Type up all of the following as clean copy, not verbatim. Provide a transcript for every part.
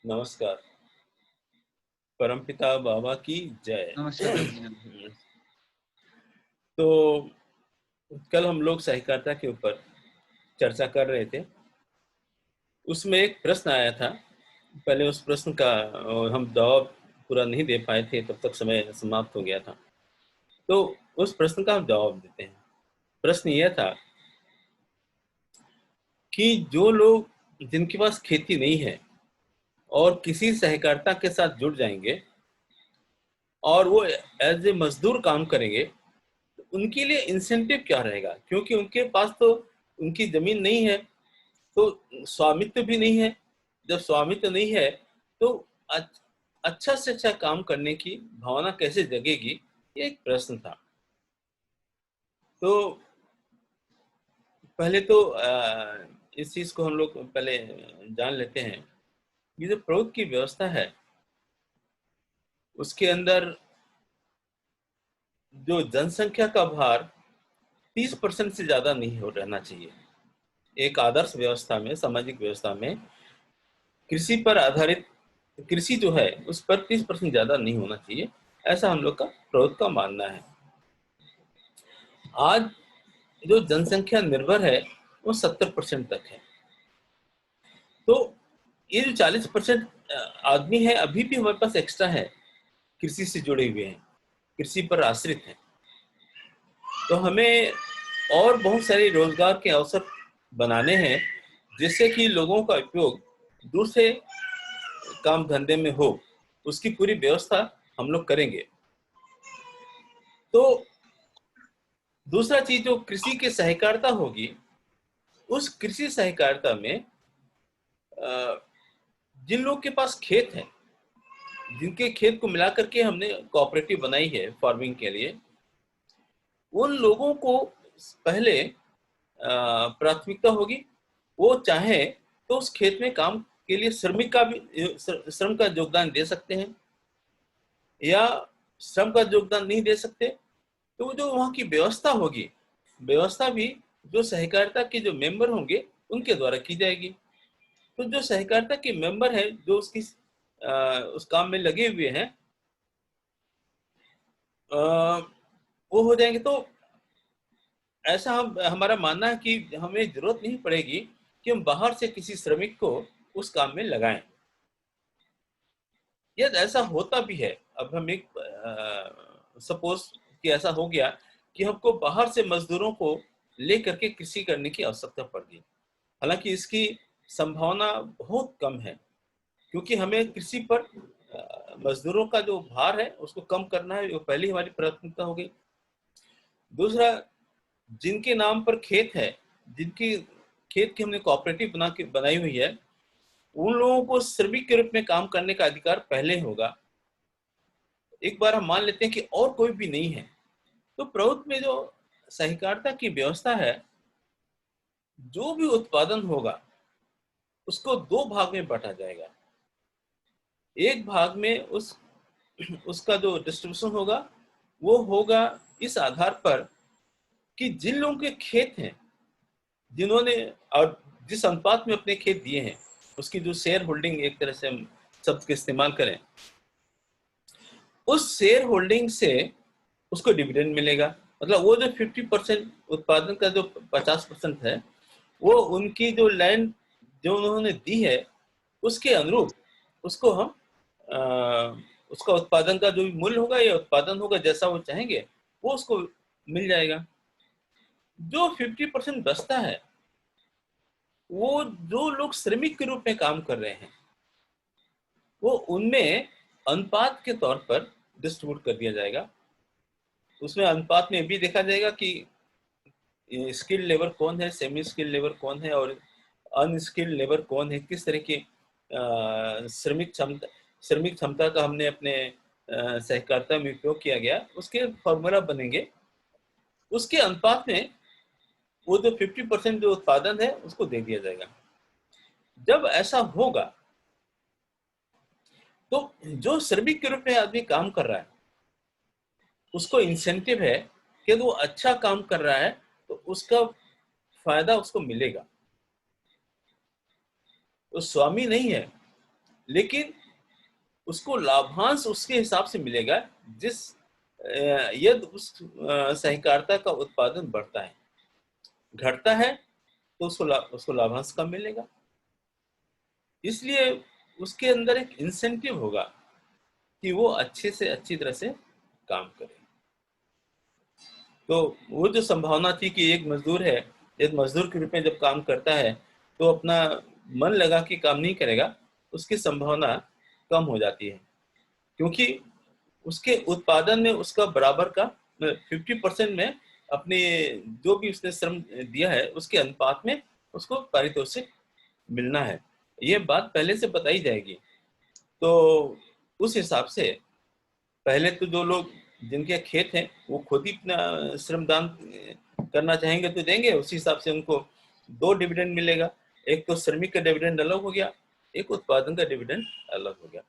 नमस्कार। परमपिता बाबा की जय। नमस्कार जी, तो कल हम लोग सहकारिता के ऊपर चर्चा कर रहे थे। उसमें एक प्रश्न आया था। पहले उस प्रश्न का हम जवाब पूरा नहीं दे पाए थे, तब तक समय समाप्त हो गया था। तो उस प्रश्न का हम जवाब देते हैं। प्रश्न यह था कि जो लोग जिनके पास खेती नहीं है और किसी सहकारिता के साथ जुड़ जाएंगे और वो एज ए मजदूर काम करेंगे, उनके लिए इंसेंटिव क्या रहेगा? क्योंकि उनके पास तो उनकी जमीन नहीं है, तो स्वामित्व भी नहीं है। जब स्वामित्व नहीं है तो अच्छा से अच्छा काम करने की भावना कैसे जगेगी? ये एक प्रश्न था। तो पहले तो इस चीज को हम लोग पहले जान लेते हैं। ये जो प्रभुत्व की व्यवस्था है, उसके अंदर जो जनसंख्या का भार 30% से ज्यादा नहीं हो रहना चाहिए। एक आदर्श व्यवस्था में, सामाजिक व्यवस्था में कृषि पर आधारित कृषि जो है उस पर 30% ज्यादा नहीं होना चाहिए। ऐसा हम लोग का प्रभुत्व का मानना है। आज जो जनसंख्या निर्भर है वो 70% तक है। तो ये जो 40% आदमी है, अभी भी हमारे पास एक्स्ट्रा है, कृषि से जुड़े हुए हैं, कृषि पर आश्रित हैं। तो हमें और बहुत सारे रोजगार के अवसर बनाने हैं, जिससे कि लोगों का उपयोग दूसरे काम धंधे में हो। उसकी पूरी व्यवस्था हम लोग करेंगे। तो दूसरा चीज जो कृषि की सहकारिता होगी, उस कृषि सहकारिता में जिन लोग के पास खेत है, जिनके खेत को मिलाकर के हमने कोऑपरेटिव बनाई है फार्मिंग के लिए, उन लोगों को पहले प्राथमिकता होगी। वो चाहे तो उस खेत में काम के लिए श्रमिक का भी श्रम का योगदान दे सकते हैं, या श्रम का योगदान नहीं दे सकते तो जो वहाँ की व्यवस्था होगी, व्यवस्था भी जो सहकारिता के जो मेंबर होंगे उनके द्वारा की जाएगी। तो जो सहकारिता के मेंबर हैं, जो उस काम में लगे हुए हैं, वो हो जाएंगे। तो ऐसा हमारा मानना है कि हमें जरूरत नहीं पड़ेगी कि हम बाहर से किसी श्रमिक को उस काम में लगाएं। यदि ऐसा होता भी है, अब हम एक सपोज कि ऐसा हो गया कि हमको बाहर से मजदूरों को लेकर के कृषि करने की आवश्यकता पड़ गई, हालांकि इसकी संभावना बहुत कम है, क्योंकि हमें कृषि पर मजदूरों का जो भार है उसको कम करना है, वो पहली हमारी प्राथमिकता हो गई। दूसरा, जिनके नाम पर खेत है, जिनकी खेत की हमने कोऑपरेटिव बनाई हुई है, उन लोगों को श्रमिक के रूप में काम करने का अधिकार पहले होगा। एक बार हम मान लेते हैं कि और कोई भी नहीं है, तो प्रभुत्व में जो सहकारिता की व्यवस्था है, जो भी उत्पादन होगा उसको दो भाग में बांटा जाएगा। एक भाग में उसका जो डिस्ट्रीब्यूशन होगा वो होगा इस आधार पर कि जिन लोगों के खेत हैं, जिन्होंने और जिस अनुपात में अपने खेत दिए हैं, उसकी जो शेयर होल्डिंग, एक तरह से हम शब्द का इस्तेमाल करें, उस शेयर होल्डिंग से उसको डिविडेंड मिलेगा। मतलब वो जो 50% उत्पादन का जो 50% है, वो उनकी जो लैंड जो उन्होंने दी है उसके अनुरूप उसको हम उसका उत्पादन का जो भी मूल्य होगा या उत्पादन होगा, जैसा वो चाहेंगे वो उसको मिल जाएगा। जो 50% बचता है, वो जो लोग श्रमिक के रूप में काम कर रहे हैं, वो उनमें अनुपात के तौर पर डिस्ट्रीब्यूट कर दिया जाएगा। उसमें अनुपात में भी देखा जाएगा कि स्किल्ड लेबर कौन है, सेमी स्किल्ड लेबर कौन है, और अनस्किल्ड लेबर कौन है, किस तरह की श्रमिक क्षमता का हमने अपने सहकारिता में उपयोग किया गया, उसके फॉर्मूला बनेंगे। उसके अनुपात में वो जो 50% जो उत्पादन है उसको दे दिया जाएगा। जब ऐसा होगा तो जो श्रमिक के रूप में आदमी काम कर रहा है उसको इंसेंटिव है कि वो अच्छा काम कर रहा है तो उसका फायदा उसको मिलेगा। वो स्वामी नहीं है, लेकिन उसको लाभांश उसके हिसाब से मिलेगा जिस यदि उस सहकारिता का उत्पादन बढ़ता है। घटता है तो उसको लाभांश कम मिलेगा। इसलिए उसके अंदर एक इंसेंटिव होगा कि वो अच्छे से अच्छी तरह से काम करे। तो वो जो संभावना थी कि एक मजदूर है, एक मजदूर के रूप में जब काम करता है तो अपना मन लगा के काम नहीं करेगा, उसकी संभावना कम हो जाती है, क्योंकि उसके उत्पादन में उसका बराबर का 50% में अपने जो भी उसने श्रम दिया है उसके अनुपात में उसको पारितोषिक मिलना है। ये बात पहले से बताई जाएगी। तो उस हिसाब से पहले तो जो लोग जिनके खेत हैं वो खुद ही अपना श्रमदान करना चाहेंगे तो देंगे, उसी हिसाब से उनको 2 डिविडेंड मिलेगा। एक तो श्रमिक का डिविडेंड अलग हो गया, एक उत्पादन का डिविडेंड अलग हो गया।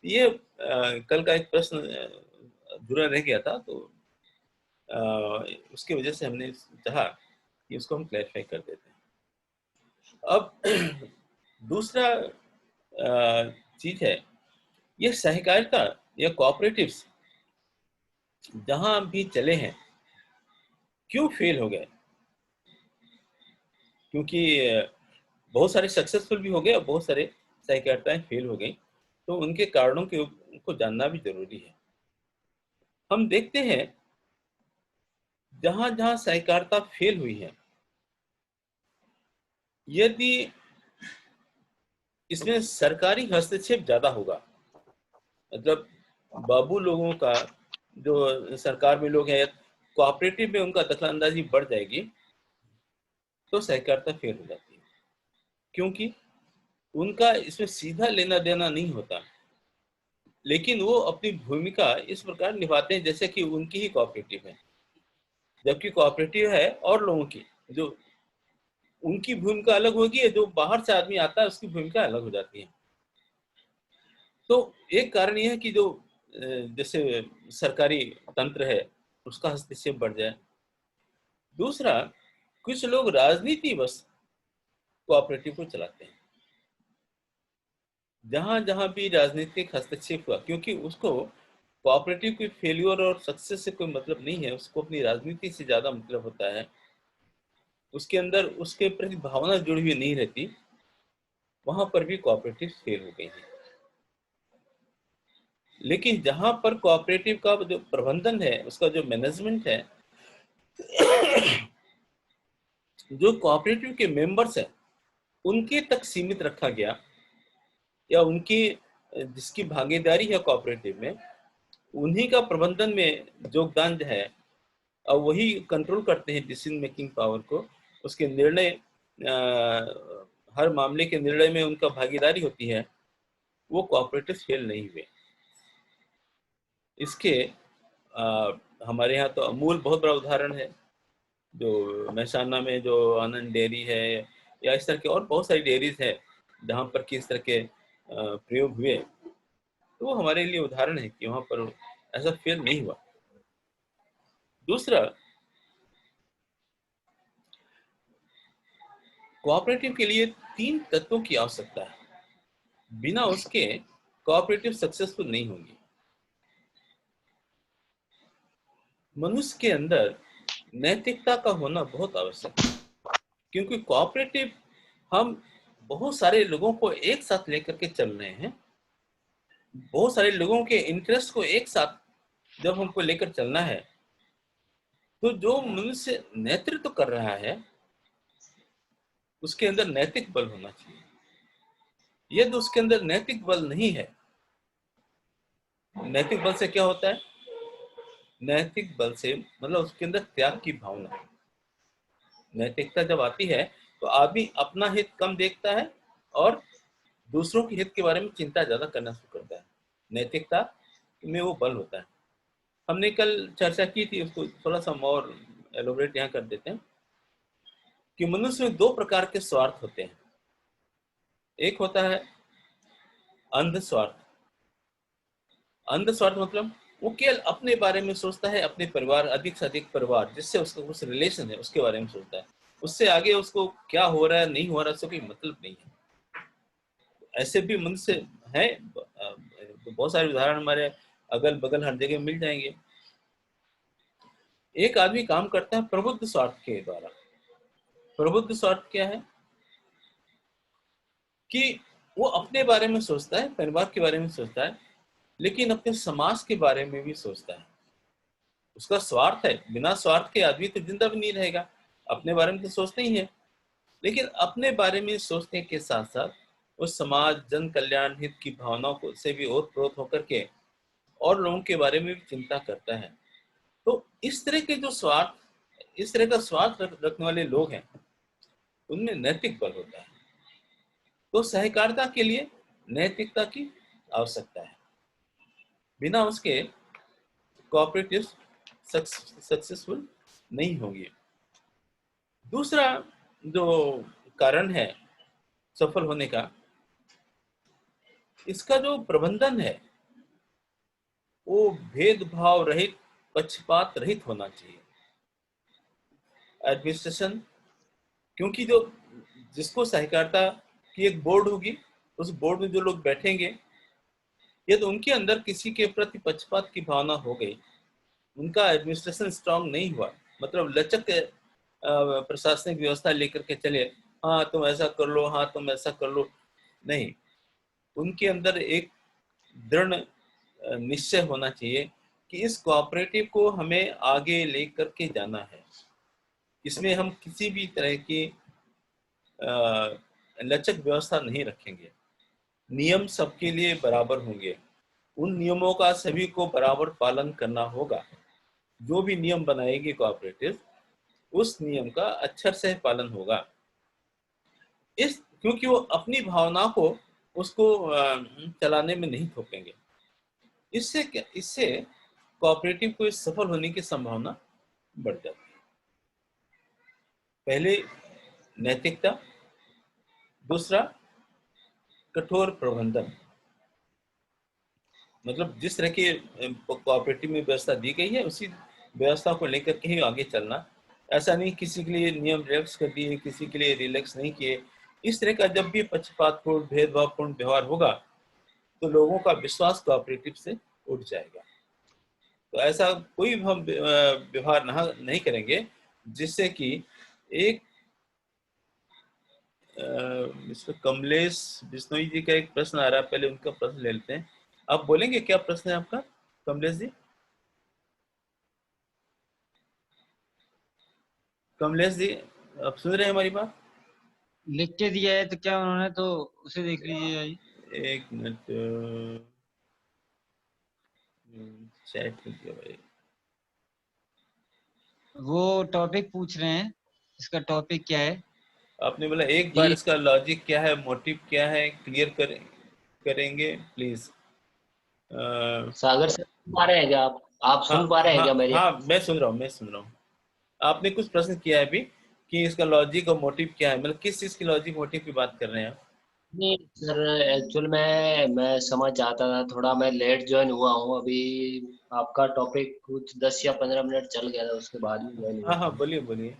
ये कल का एक प्रश्न अधूरा रह गया था, तो उसकी वजह से हमने चाहा कि उसको हम क्लैरिफाई कर देते हैं। अब दूसरा चीज है, ये सहकारिता या कोऑपरेटिव्स जहां भी चले हैं क्यों फेल हो गए? क्योंकि बहुत सारे सक्सेसफुल भी हो गए और बहुत सारे सहकारिताएं फेल हो गई, तो उनके कारणों को जानना भी जरूरी है। हम देखते हैं जहां जहां सहकारिता फेल हुई है, यदि इसमें सरकारी हस्तक्षेप ज्यादा होगा, मतलब बाबू लोगों का, जो सरकार में लोग हैं, कोऑपरेटिव में उनका दखलंदाजी बढ़ जाएगी, तो सहकारिता फेल हो जाती है, क्योंकि उनका इसमें सीधा लेना देना नहीं होता, लेकिन वो अपनी भूमिका इस प्रकार निभाते हैं जैसे कि उनकी ही कोऑपरेटिव है, जबकि कोऑपरेटिव है और लोगों की, जो उनकी भूमिका अलग होगी, जो बाहर से आदमी आता है उसकी भूमिका अलग हो जाती है। तो एक कारण यह है कि जो जैसे सरकारी तंत्र है उसका हस्तक्षेप बढ़ जाए। दूसरा, कुछ लोग राजनीति बस कोऑपरेटिव को चलाते हैं। जहां जहां भी राजनीतिक हस्तक्षेप हुआ, क्योंकि उसको कोऑपरेटिव की फेल्योर और सक्सेस से कोई मतलब नहीं है, उसको अपनी राजनीति से ज्यादा मतलब होता है, उसके अंदर उसके प्रति भावना जुड़ी हुई नहीं रहती, वहां पर भी कोऑपरेटिव फेल हो गई है। लेकिन जहां पर कोऑपरेटिव का जो प्रबंधन है, उसका जो मैनेजमेंट है, जो कोऑपरेटिव के मेंबर्स हैं उनके तक सीमित रखा गया, या उनकी जिसकी भागीदारी है कोऑपरेटिव में, उन्हीं का प्रबंधन में योगदान है, और वही कंट्रोल करते हैं डिसीजन मेकिंग पावर को, उसके निर्णय, हर मामले के निर्णय में उनका भागीदारी होती है, वो कोऑपरेटिव फेल नहीं हुए। इसके हमारे यहाँ तो अमूल बहुत बड़ा उदाहरण है, जो महसाना में जो आनंद डेयरी है, या इस तरह के और बहुत सारी डेयरीज है जहाँ पर किस तरह के प्रयोग हुए, तो वो हमारे लिए उदाहरण है कि वहाँ पर ऐसा फेल नहीं हुआ। दूसरा, कोऑपरेटिव के लिए 3 तत्वों की आवश्यकता है, बिना उसके कोऑपरेटिव सक्सेसफुल नहीं होगी। मनुष्य के अंदर नैतिकता का होना बहुत आवश्यक है, क्योंकि कोऑपरेटिव हम बहुत सारे लोगों को एक साथ लेकर के चल रहे हैं, बहुत सारे लोगों के इंटरेस्ट को एक साथ जब हमको लेकर चलना है, तो जो मनुष्य नेतृत्व कर रहा है उसके अंदर नैतिक बल होना चाहिए। यदि उसके अंदर नैतिक बल नहीं है, नैतिक बल से क्या होता है? नैतिक बल से मतलब उसके अंदर त्याग की भावना। नैतिकता जब आती है तो आदमी अपना हित कम देखता है और दूसरों के हित के बारे में चिंता ज्यादा करना शुरू करता है। नैतिकता में वो बल होता है। हमने कल चर्चा की थी, उसको थोड़ा सा और एलोबरेट यहाँ कर देते हैं कि मनुष्य में 2 प्रकार के स्वार्थ होते हैं। एक होता है अंध स्वार्थ। अंध स्वार्थ मतलब वो केवल अपने बारे में सोचता है, अपने परिवार, अधिक से अधिक परिवार जिससे उसका कुछ रिलेशन है उसके बारे में सोचता है, उससे आगे उसको क्या हो रहा है नहीं हो रहा है उससे कोई मतलब नहीं है। ऐसे भी मनुष्य है, तो बहुत सारे उदाहरण हमारे अगल बगल हर जगह मिल जाएंगे। एक आदमी काम करता है प्रबुद्ध स्वार्थ के द्वारा। प्रबुद्ध स्वार्थ क्या है कि वो अपने बारे में सोचता है, परिवार के बारे में सोचता है, लेकिन अपने समाज के बारे में भी सोचता है। उसका स्वार्थ है, बिना स्वार्थ के आदमी तो जिंदा भी नहीं रहेगा। अपने बारे में तो सोचते ही है, लेकिन अपने बारे में सोचने के साथ साथ वो समाज, जन कल्याण, हित की भावनाओं को से भी ओतप्रोत होकर के और लोगों के बारे में भी चिंता करता है। तो इस तरह के जो स्वार्थ, इस तरह का स्वार्थ रखने वाले लोग हैं, उनमें नैतिक बल होता है। तो सहकारिता के लिए नैतिकता की आवश्यकता है। बिना उसके कोऑपरेटिव सक्सेसफुल नहीं होंगे। दूसरा जो कारण है सफल होने का, इसका जो प्रबंधन है वो भेदभाव रहित, पक्षपात रहित होना चाहिए। एडमिनिस्ट्रेशन, क्योंकि जो जिसको सहकारिता की एक बोर्ड होगी, उस बोर्ड में जो लोग बैठेंगे, ये तो उनके अंदर किसी के प्रति पक्षपात की भावना हो गई, उनका एडमिनिस्ट्रेशन स्ट्रांग नहीं हुआ, मतलब लचक प्रशासनिक व्यवस्था लेकर के चले, हाँ तुम ऐसा कर लो, हाँ तुम ऐसा कर लो, नहीं, उनके अंदर एक दृढ़ निश्चय होना चाहिए कि इस कोऑपरेटिव को हमें आगे लेकर के जाना है। इसमें हम किसी भी तरह की लचक व्यवस्था नहीं रखेंगे। नियम सबके लिए बराबर होंगे, उन नियमों का सभी को बराबर पालन करना होगा। जो भी नियम बनाएगी कोऑपरेटिव, उस नियम का अक्षर से पालन होगा। इस क्योंकि वो अपनी भावना को उसको चलाने में नहीं थोपेंगे। इससे कोऑपरेटिव को सफल होने की संभावना बढ़ जाती है। पहले नैतिकता, दूसरा कठोर प्रबंधन। मतलब जिस तरह की कोऑपरेटिव में व्यवस्था दी गई है, उसी व्यवस्था को लेकर के ही आगे चलना। ऐसा नहीं किसी के लिए नियम रिलैक्स कर दिए, किसी के लिए रिलैक्स नहीं किए। इस तरह का जब भी पक्षपातपूर्ण, भेदभावपूर्ण व्यवहार होगा तो लोगों का विश्वास कोऑपरेटिव से उठ जाएगा। तो ऐसा कोई हम व्यवहार नहीं करेंगे जिससे कि एक मिस्टर कमलेश बिश्नोई जी का एक प्रश्न आ रहा है, पहले उनका प्रश्न ले लेते हैं। आप बोलेंगे क्या प्रश्न है आपका कमलेश जी? कमलेश जी, आप सुन रहे हैं हमारी बात? लिख के दिया है तो क्या उन्होंने, तो उसे देख लीजिए भाई। एक मिनट, चैट में दिया भाई। वो टॉपिक पूछ रहे हैं, इसका टॉपिक क्या है? आपने बोला एक बार ये इसका लॉजिक क्या है, मोटिव क्या है, क्लियर करेंगे प्लीज। सागर से सुन पा रहे हैं क्या आप हाँ सुन पा रहे हैं हाँ क्या मेरी? हाँ, मैं सुन रहा हूँ, मैं सुन रहा हूँ। आपने कुछ प्रश्न किया है अभी कि इसका लॉजिक और मोटिव क्या है, मतलब किस चीज की लॉजिक मोटिव की बात कर रहे हैं आप? नहीं सर, एक्चुअल में मैं समझ जाता था, थोड़ा मैं लेट ज्वाइन हुआ हूँ अभी। आपका टॉपिक कुछ 10 या 15 मिनट चल गया था, उसके बाद में ज्वाइन हाँ हुआ। हाँ, बोलिए बोलिए।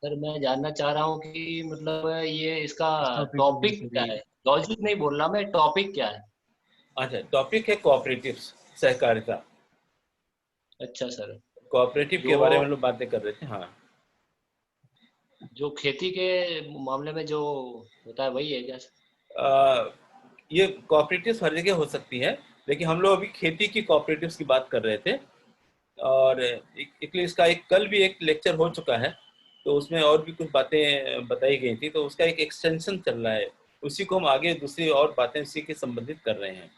सर मैं जानना चाह रहा हूँ कि मतलब ये इसका इस टॉपिक को टॉपिक पूछ क्या रही है। लॉजिक नहीं बोल रहा मैं, टॉपिक क्या है? अच्छा, टॉपिक है कोऑपरेटिव, सहकारिता। अच्छा सर। कोऑपरेटिव के जो बारे में हम लोग बातें कर रहे थे। हाँ, जो खेती के मामले में जो होता है वही है क्या सर? ये कोऑपरेटिव हर जगह हो सकती है, लेकिन हम लोग अभी खेती की कोऑपरेटिव्स की बात कर रहे थे। और इसलिए इसका एक कल भी एक लेक्चर हो चुका है, तो उसमें और भी कुछ बातें बताई गई थी, तो उसका एक एक्सटेंशन चल रहा है। उसी को हम आगे दूसरी और बातें उसी के संबंधित कर रहे हैं।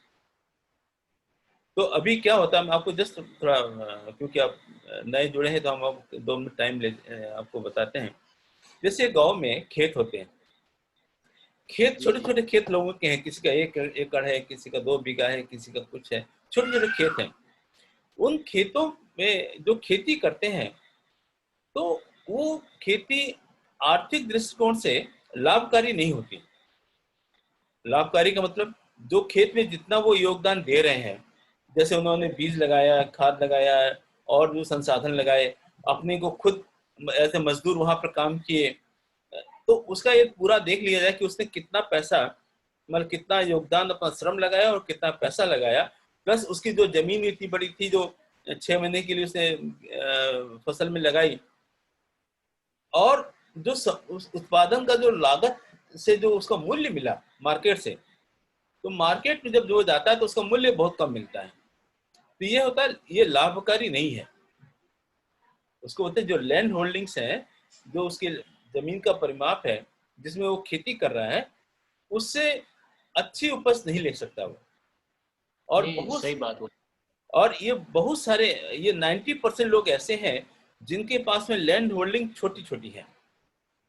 तो अभी क्या होता है, मैं आपको जस्ट थोड़ा क्योंकि आप नए जुड़े हैं तो हम आपको 2 मिनट टाइम ले आपको बताते हैं। जैसे गांव में खेत होते हैं, खेत जी छोटे जी। छोटे खेत लोगों के हैं, किसी का 1 एकड़ है, किसी का 2 बीघा है, किसी का कुछ है, छोटे छोटे खेत हैं। उन खेतों में जो खेती करते हैं, तो वो खेती आर्थिक दृष्टिकोण से लाभकारी नहीं होती। लाभकारी का मतलब जो खेत में जितना वो योगदान दे रहे हैं, जैसे उन्होंने बीज लगाया, खाद लगाया और जो संसाधन लगाए, अपने को खुद ऐसे मजदूर वहां पर काम किए, तो उसका एक पूरा देख लिया जाए कि उसने कितना पैसा मतलब कितना योगदान, अपना श्रम लगाया और कितना पैसा लगाया, प्लस उसकी जो जमीन इतनी बड़ी थी जो 6 महीने के लिए उसने फसल में लगाई, और जो उस उत्पादन का जो लागत से जो उसका मूल्य मिला मार्केट से, तो मार्केट में जब जो जाता है तो उसका मूल्य बहुत कम मिलता है। तो ये होता है, ये लाभकारी नहीं है। उसको बोलते हैं जो लैंड होल्डिंग्स है, जो उसकी जमीन का परिमाप है जिसमें वो खेती कर रहा है, उससे अच्छी उपज नहीं ले सकता वो। और नहीं, बहुत, सही बात बोली। और ये बहुत सारे, ये 90% लोग ऐसे हैं जिनके पास में लैंड होल्डिंग छोटी छोटी है।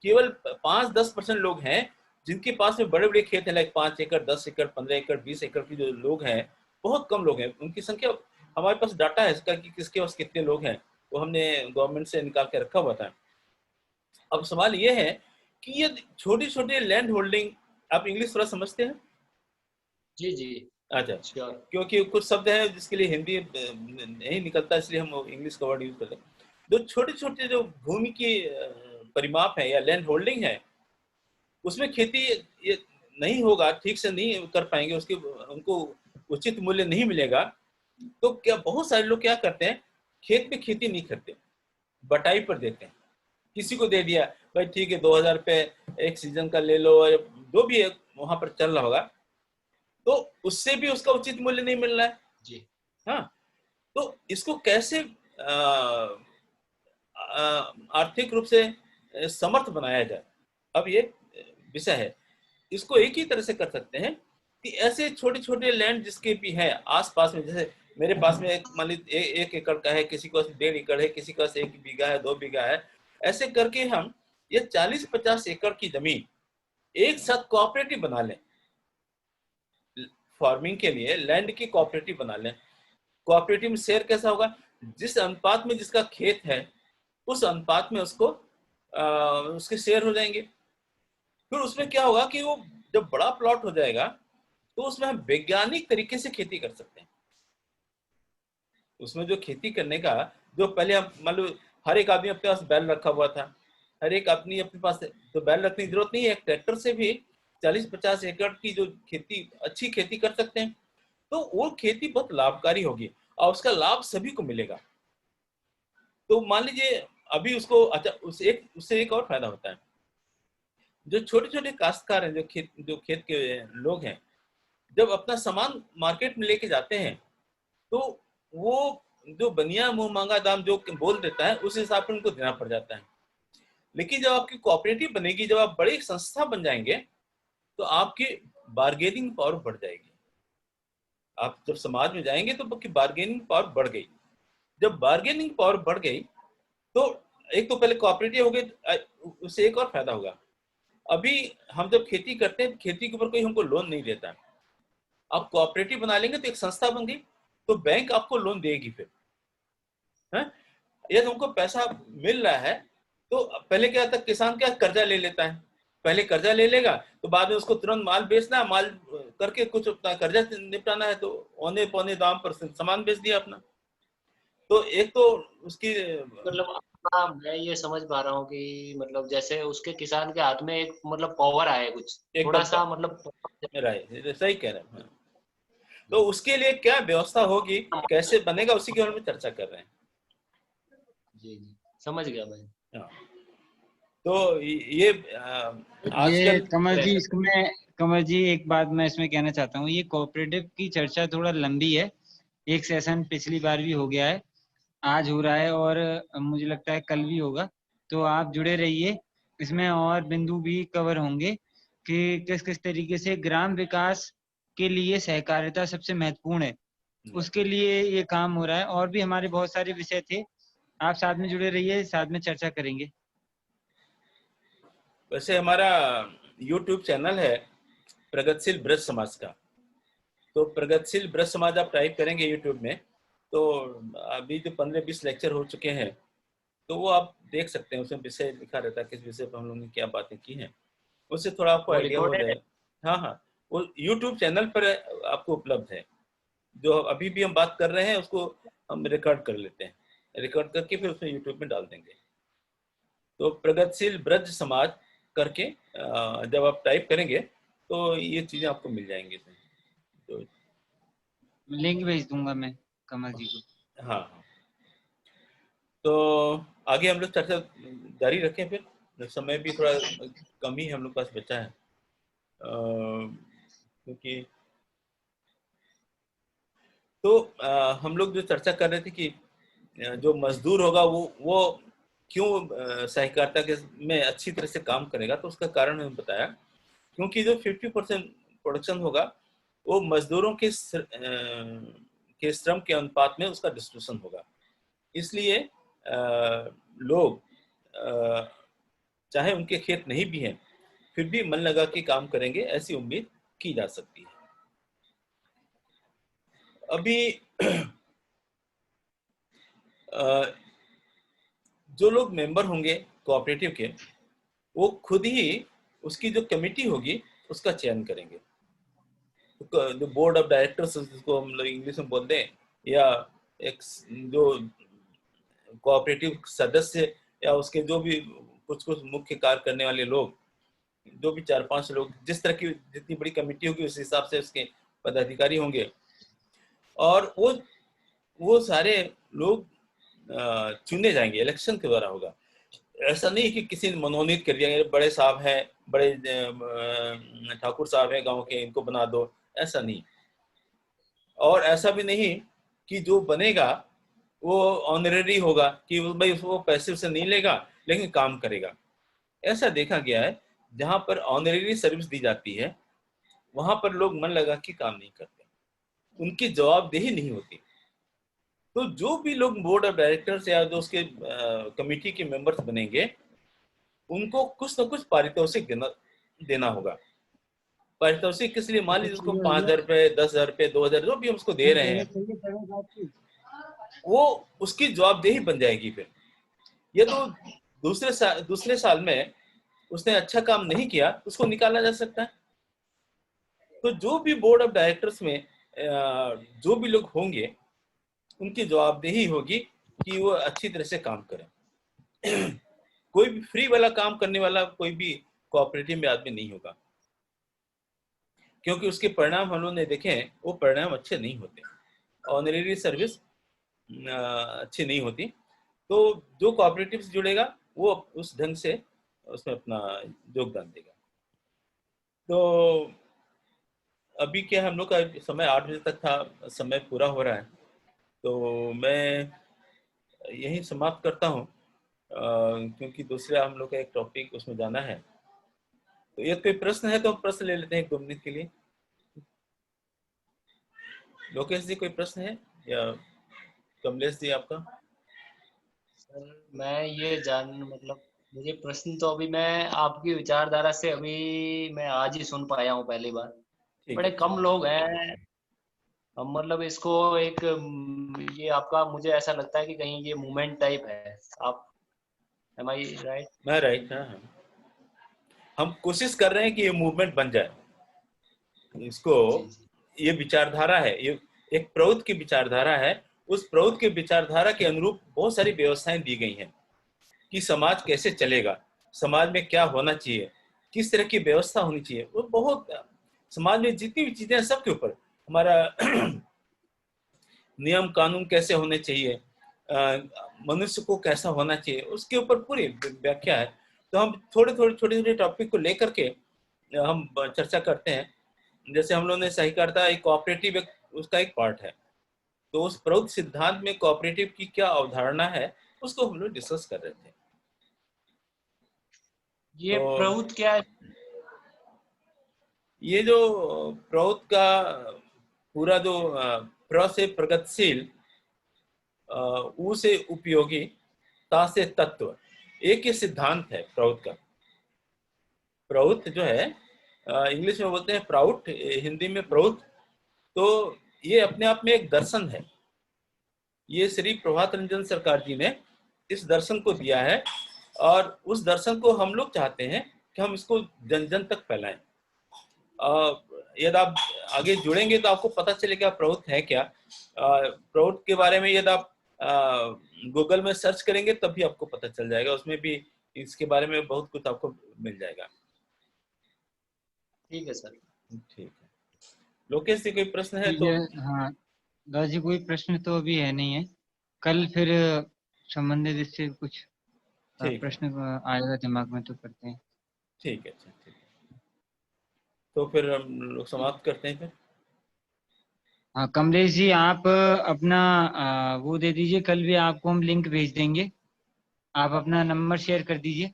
केवल 5-10% लोग हैं जिनके पास में बड़े बड़े खेत हैं, लाइक 5 एकड़, 10 एकड़, 15 एकड़, 20 एकड़ की जो लोग हैं, बहुत कम लोग हैं। उनकी संख्या, हमारे पास डाटा है इसका कि किसके पास कितने लोग हैं, वो हमने गवर्नमेंट से निकाल के रखा हुआ था। अब सवाल ये है कि ये छोटी छोटी लैंड होल्डिंग, आप इंग्लिश थोड़ा समझते हैं? जी जी, अच्छा, श्योर। क्योंकि कुछ शब्द हैं जिसके लिए हिंदी नहीं निकलता, इसलिए हम इंग्लिश का वर्ड यूज करते हैं। जो छोटे छोटे जो भूमि की परिमाप है या लैंड होल्डिंग है, उसमें खेती ये नहीं होगा, ठीक से नहीं कर पाएंगे, उसके उनको उचित मूल्य नहीं मिलेगा, तो क्या बहुत सारे लोग क्या करते हैं, खेत में खेती नहीं करते, बटाई पर देते हैं। किसी को दे दिया, भाई ठीक है 2,000 रुपये एक सीजन का ले लो, या जो भी वहां पर चल रहा होगा, तो उससे भी उसका उचित मूल्य नहीं मिल रहा है। जी हाँ, तो इसको कैसे आर्थिक रूप से समर्थ बनाया जाए, अब ये विषय है। इसको एक ही तरह से कर सकते हैं कि ऐसे छोटे छोटे लैंड जिसके भी है आसपास में, जैसे मेरे पास में एक मान लीजिए 1 एकड़ का है, किसी को 1.5 एकड़ है, किसी का 1 बीघा है, 2 बीघा है, ऐसे करके हम ये 40-50 एकड़ की जमीन एक साथ कोऑपरेटिव बना लें, फार्मिंग के लिए लैंड की कोऑपरेटिव बना लें। कोऑपरेटिव में शेयर कैसा होगा, जिस अनुपात में जिसका खेत है उस अनुपात में उसको उसके शेयर हो जाएंगे। फिर उसमें क्या होगा कि वो जब बड़ा प्लॉट हो जाएगा तो उसमें हम वैज्ञानिक तरीके से खेती कर सकते हैं। उसमें जो खेती करने का, जो पहले हम मान लो हर एक आदमी अपने पास बैल रखा हुआ था, हर एक अपनी अपने पास, तो बैल रखने की जरूरत नहीं है, एक ट्रैक्टर से भी 40-50 एकड़ की जो खेती, अच्छी खेती कर सकते हैं। तो वो खेती बहुत लाभकारी होगी और उसका लाभ सभी को मिलेगा। तो मान लीजिए अभी उसको, अच्छा उससे एक और फायदा होता है, जो छोटे छोटे काश्तकार हैं, जो खेत के लोग हैं, जब अपना सामान मार्केट में लेके जाते हैं, तो वो जो बनिया मुंह मांगा दाम जो बोल देता है उस हिसाब से उनको देना पड़ जाता है। लेकिन जब आपकी कोऑपरेटिव बनेगी, जब आप बड़ी संस्था बन जाएंगे, तो आपकी बार्गेनिंग पावर बढ़ जाएगी। आप जब समाज में जाएंगे तो आपकी बार्गेनिंग पावर बढ़ गई। जब बार्गेनिंग पावर बढ़ गई तो एक तो पहले कोऑपरेटिव हो गई, उससे एक और फायदा होगा। अभी हम जब खेती करते हैं, खेती के ऊपर कोई हमको लोन नहीं देता। आप कोऑपरेटिव बना लेंगे तो एक संस्था बन गई, तो बैंक आपको लोन देगी। फिर है, यदि हमको पैसा मिल रहा है, तो पहले क्या था, किसान क्या कर्जा ले लेता है, पहले कर्जा ले लेगा, तो बाद में उसको तुरंत माल बेचना, माल करके कुछ अपना कर्जा निपटाना है, तो औने पौने दाम पर सामान बेच दिया अपना। तो एक तो उसकी मतलब, हाँ, मैं ये समझ पा रहा हूँ कि मतलब जैसे उसके किसान के हाथ में एक मतलब पावर आए, कुछ थोड़ा एकदम सा मतलब। राइट, सही कह रहे हैं। हाँ। तो उसके लिए क्या व्यवस्था होगी, कैसे बनेगा, उसी के बारे में चर्चा कर रहे हैं। जी जी, समझ गया मैं। हाँ। तो ये ये आजकल कमल जी एक बात मैं इसमें कहना चाहता हूँ। ये कोऑपरेटिव की चर्चा थोड़ा लंबी है, एक सेशन पिछली बार भी हो गया है, आज हो रहा है और मुझे लगता है कल भी होगा। तो आप जुड़े रहिए, इसमें और बिंदु भी कवर होंगे कि किस किस तरीके से ग्राम विकास के लिए सहकारिता सबसे महत्वपूर्ण है, उसके लिए ये काम हो रहा है। और भी हमारे बहुत सारे विषय थे, आप साथ में जुड़े रहिए, साथ में चर्चा करेंगे। वैसे हमारा YouTube चैनल है प्रगतिशील ब्रज समाज का, तो प्रगतिशील ब्रज समाज आप टाइप करेंगे YouTube में, तो अभी जो 15-20 लेक्चर हो चुके हैं, तो वो आप देख सकते हैं। उसमें विषय लिखा रहता है, किस विषय पर हम लोगों ने क्या बातें की हैं, उससे थोड़ा आपको वो आइडिया हो रिकॉर्डेड है? जाएगा। हाँ हाँ, वो YouTube चैनल पर आपको उपलब्ध है। जो अभी भी हम बात कर रहे हैं उसको हम रिकॉर्ड कर लेते हैं, रिकॉर्ड करके फिर उसमें YouTube में डाल देंगे। तो प्रगतिशील ब्रज समाज करके जब आप टाइप करेंगे तो ये चीजें आपको मिल जाएंगी इसमें। तो लिंक भेज दूंगा मैं कमल जी को। हाँ हाँ, तो आगे हम लोग चर्चा जारी रखें फिर, समय भी थोड़ा कम ही हम लोग पास बचा है, क्योंकि तो हम लोग जो चर्चा कर रहे थे कि जो मजदूर होगा वो क्यों सहकारिता के में अच्छी तरह से काम करेगा, तो उसका कारण हमने बताया क्योंकि जो 50% प्रोडक्शन होगा वो मजदूरों के श्रम के अनुपात में उसका डिस्ट्रीब्यूशन होगा। इसलिए लोग चाहे उनके खेत नहीं भी हैं फिर भी मन लगा के काम करेंगे, ऐसी उम्मीद की जा सकती है। अभी जो लोग मेंबर होंगे कोऑपरेटिव के, वो खुद ही उसकी जो कमेटी होगी उसका चयन करेंगे। तो जो बोर्ड ऑफ डायरेक्टर्स जिसको हम लोग इंग्लिश में बोलते हैं, या एक जो कोऑपरेटिव सदस्य या उसके जो भी कुछ कुछ मुख्य कार्य करने वाले लोग, जो भी 4-5 लोग, जिस तरह की जितनी बड़ी कमेटी होगी उस हिसाब से उसके पदाधिकारी होंगे, और वो सारे लोग चुने जाएंगे, इलेक्शन के द्वारा होगा। ऐसा नहीं कि किसी ने मनोनीत कर दिया, बड़े साहब हैं, बड़े ठाकुर साहब हैं गांव के, इनको बना दो, ऐसा नहीं। और ऐसा भी नहीं कि जो बनेगा वो ऑनरेरी होगा, कि भाई वो पैसे से नहीं लेगा लेकिन काम करेगा। ऐसा देखा गया है जहां पर ऑनरेरी सर्विस दी जाती है वहां पर लोग मन लगा के काम नहीं करते, उनकी जवाबदेही नहीं होती। तो जो भी लोग बोर्ड ऑफ डायरेक्टर्स या जो उसके कमेटी के मेंबर्स बनेंगे उनको कुछ ना कुछ पारितोषिक देना होगा। पारितोषिक किस लिए? मान लीजिए उसको 5,000 रुपए, 10,000 रुपए, 2,000, जो भी हम उसको दे रहे हैं, वो उसकी जवाबदेही बन जाएगी। फिर ये तो दूसरे साल में उसने अच्छा काम नहीं किया, उसको निकाला जा सकता है। तो जो भी बोर्ड ऑफ डायरेक्टर्स में जो भी लोग होंगे उनकी जवाबदेही होगी कि वो अच्छी तरह से काम करें। कोई भी फ्री वाला काम करने वाला कोई भी कोऑपरेटिव में आदमी नहीं होगा, क्योंकि उसके परिणाम हम लोगों ने देखे हैं, वो परिणाम अच्छे नहीं होते। ऑनरेरी सर्विस अच्छी नहीं होती। तो जो कोऑपरेटिव से जुड़ेगा वो उस ढंग से उसमें अपना योगदान देगा। तो अभी क्या हम लोग का समय 8 बजे तक था, समय पूरा हो रहा है, तो मैं यही समाप्त करता हूँ, क्योंकि दूसरा हम लोग का एक टॉपिक उसमें जाना है। तो ये कोई प्रश्न है तो हम प्रश्न ले लेते हैं 1-2 मिनट के लिए। लोकेश जी कोई प्रश्न है, या कमलेश जी आपका? सर मैं ये मतलब मुझे प्रश्न तो अभी मैं आपकी विचारधारा से अभी मैं आज ही सुन पाया हूँ पहली बार। ठीक बड़े है। कम लोग हैं। हम मतलब इसको एक ये आपका मुझे ऐसा लगता है कि कहीं ये मूवमेंट टाइप है। आप एम आई राइट? मैं राइट, हाँ हाँ। हम कोशिश कर रहे हैं कि ये मूवमेंट बन जाए। इसको, जी जी। ये विचारधारा है, ये एक प्रौद्ध की विचारधारा है। उस प्रौद्ध की विचारधारा के अनुरूप बहुत सारी व्यवस्थाएं दी गई हैं कि समाज कैसे चलेगा, समाज में क्या होना चाहिए, किस तरह की व्यवस्था होनी चाहिए। वो बहुत, समाज में जितनी भी चीजें हैं सबके ऊपर हमारा नियम कानून कैसे होने चाहिए, मनुष्य को कैसा होना चाहिए, उसके ऊपर पूरी व्याख्या है। तो हम थोड़े थोड़े छोटे छोटे टॉपिक को लेकर के हम चर्चा करते हैं। जैसे हम लोगों ने सहकारिता एक कोऑपरेटिव उसका एक पार्ट है, तो उस प्रौद्ध सिद्धांत में कोऑपरेटिव की क्या अवधारणा है उसको हम लोग डिस्कस कर रहे थे। ये तो प्रभुत्व क्या है? ये जो प्रौद्ध का पूरा जो प्र से प्रगतिशील, ऊ से उपयोगी, ता से तत्व, एक ही सिद्धांत है प्रौद्ध का। प्रौद्ध जो है इंग्लिश में बोलते हैं प्राउड, हिंदी में प्रौद्ध। तो ये अपने आप में एक दर्शन है। ये श्री प्रभात रंजन सरकार जी ने इस दर्शन को दिया है, और उस दर्शन को हम लोग चाहते हैं कि हम इसको जन जन तक फैलाएं। यदि आप आगे जुड़ेंगे तो आपको पता चलेगा प्रौद्ध है क्या। प्रौद्ध के बारे में यदि आप गूगल में सर्च करेंगे तब भी आपको पता चल जाएगा, उसमें भी इसके बारे में बहुत कुछ आपको मिल जाएगा। ठीक है सर। ठीक है। लोकेश जी कोई प्रश्न है ठीक तो? है। हाँ दादाजी, कोई प्रश्न तो अभी है नहीं है। कल फिर संबंधित इससे कुछ ठीक है, प्रश्न आएगा दिमाग में तो करते हैं। ठीक है, अच्छा, ठीक है। तो फिर हम लोग समाप्त करते हैं फिर। हाँ कमलेश जी, आप अपना वो दे दीजिए, कल भी आपको हम लिंक भेज देंगे। आप अपना नंबर शेयर कर दीजिए।